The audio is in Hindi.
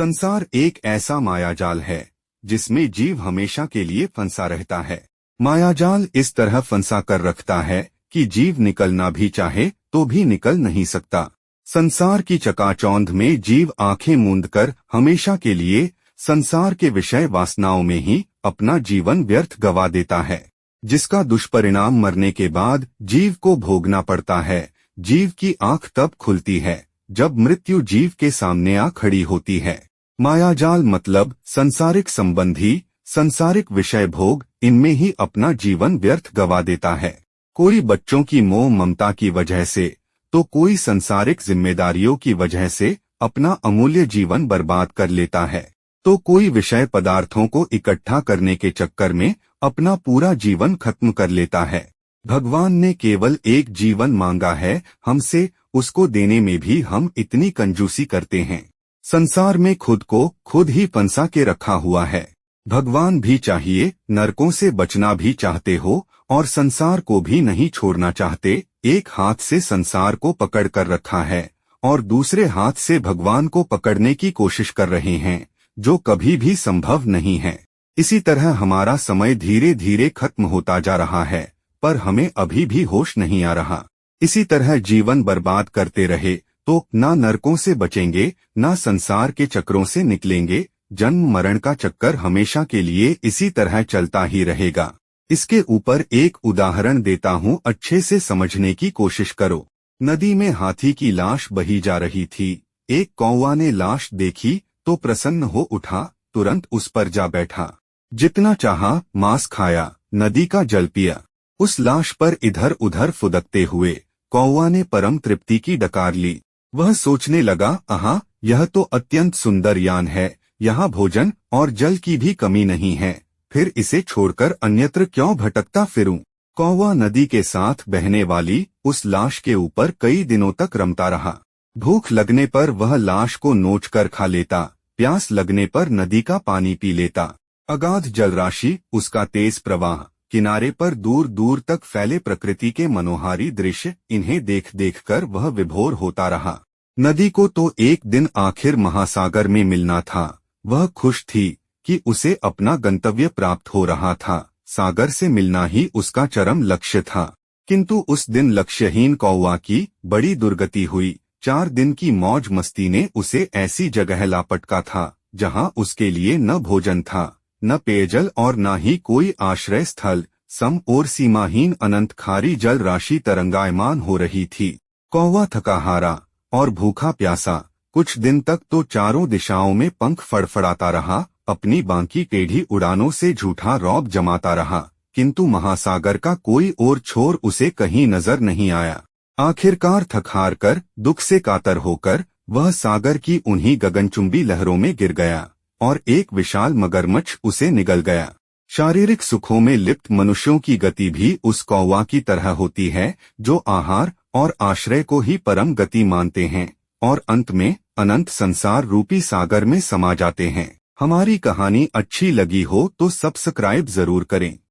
संसार एक ऐसा मायाजाल है जिसमें जीव हमेशा के लिए फंसा रहता है। मायाजाल इस तरह फंसा कर रखता है कि जीव निकलना भी चाहे तो भी निकल नहीं सकता। संसार की चकाचौंध में जीव आंखें मूंदकर हमेशा के लिए संसार के विषय वासनाओं में ही अपना जीवन व्यर्थ गवा देता है, जिसका दुष्परिणाम मरने के बाद जीव को भोगना पड़ता है। जीव की आंख तब खुलती है जब मृत्यु जीव के सामने आ खड़ी होती है। मायाजाल मतलब संसारिक संबंधी, संसारिक विषय भोग, इनमें ही अपना जीवन व्यर्थ गवा देता है। कोई बच्चों की मोह ममता की वजह से, तो कोई संसारिक जिम्मेदारियों की वजह से अपना अमूल्य जीवन बर्बाद कर लेता है, तो कोई विषय पदार्थों को इकट्ठा करने के चक्कर में अपना पूरा जीवन खत्म कर लेता है। भगवान ने केवल एक जीवन मांगा है हमसे, उसको देने में भी हम इतनी कंजूसी करते हैं। संसार में खुद को खुद ही फंसा के रखा हुआ है। भगवान भी चाहिए, नरकों से बचना भी चाहते हो और संसार को भी नहीं छोड़ना चाहते। एक हाथ से संसार को पकड़ कर रखा है और दूसरे हाथ से भगवान को पकड़ने की कोशिश कर रहे हैं, जो कभी भी संभव नहीं है। इसी तरह हमारा समय धीरे धीरे खत्म होता जा रहा है, पर हमें अभी भी होश नहीं आ रहा। इसी तरह जीवन बर्बाद करते रहे तो ना नरकों से बचेंगे, ना संसार के चक्रों से निकलेंगे। जन्म मरण का चक्कर हमेशा के लिए इसी तरह चलता ही रहेगा। इसके ऊपर एक उदाहरण देता हूँ, अच्छे से समझने की कोशिश करो। नदी में हाथी की लाश बही जा रही थी। एक कौवा ने लाश देखी तो प्रसन्न हो उठा, तुरंत उस पर जा बैठा। जितना चाहा मांस खाया, नदी का जल पिया। उस लाश पर इधर उधर फुदकते हुए कौवा ने परम तृप्ति की डकार ली। वह सोचने लगा, आहा, यह तो अत्यंत सुंदर यान है, यहाँ भोजन और जल की भी कमी नहीं है, फिर इसे छोड़कर अन्यत्र क्यों भटकता फिरूं। कौवा नदी के साथ बहने वाली उस लाश के ऊपर कई दिनों तक रमता रहा। भूख लगने पर वह लाश को नोच कर खा लेता, प्यास लगने पर नदी का पानी पी लेता। अगाध जलराशि, उसका तेज प्रवाह, किनारे पर दूर दूर तक फैले प्रकृति के मनोहारी दृश्य, इन्हें देख देख कर वह विभोर होता रहा। नदी को तो एक दिन आखिर महासागर में मिलना था। वह खुश थी कि उसे अपना गंतव्य प्राप्त हो रहा था। सागर से मिलना ही उसका चरम लक्ष्य था। किंतु उस दिन लक्ष्यहीन कौवा की बड़ी दुर्गति हुई। 4 दिन की मौज मस्ती ने उसे ऐसी जगह लापटका था जहां उसके लिए न भोजन था, न पेयजल और न ही कोई आश्रय स्थल। सम और सीमाहीन अनंत खारी जल राशि तरंगायमान हो रही थी। कौवा थका हारा और भूखा प्यासा कुछ दिन तक तो चारों दिशाओं में पंख फड़फड़ाता रहा, अपनी बांकी टेढ़ी उड़ानों से झूठा रौब जमाता रहा, किंतु महासागर का कोई और छोर उसे कहीं नजर नहीं आया। आखिरकार थक हार कर, दुख से कातर होकर वह सागर की उन्हीं गगनचुंबी लहरों में गिर गया और एक विशाल मगरमच्छ उसे निगल गया। शारीरिक सुखों में लिप्त मनुष्यों की गति भी उस कौवा की तरह होती है, जो आहार और आश्रय को ही परम गति मानते हैं और अंत में अनंत संसार रूपी सागर में समा जाते हैं। हमारी कहानी अच्छी लगी हो तो सब्सक्राइब जरूर करें।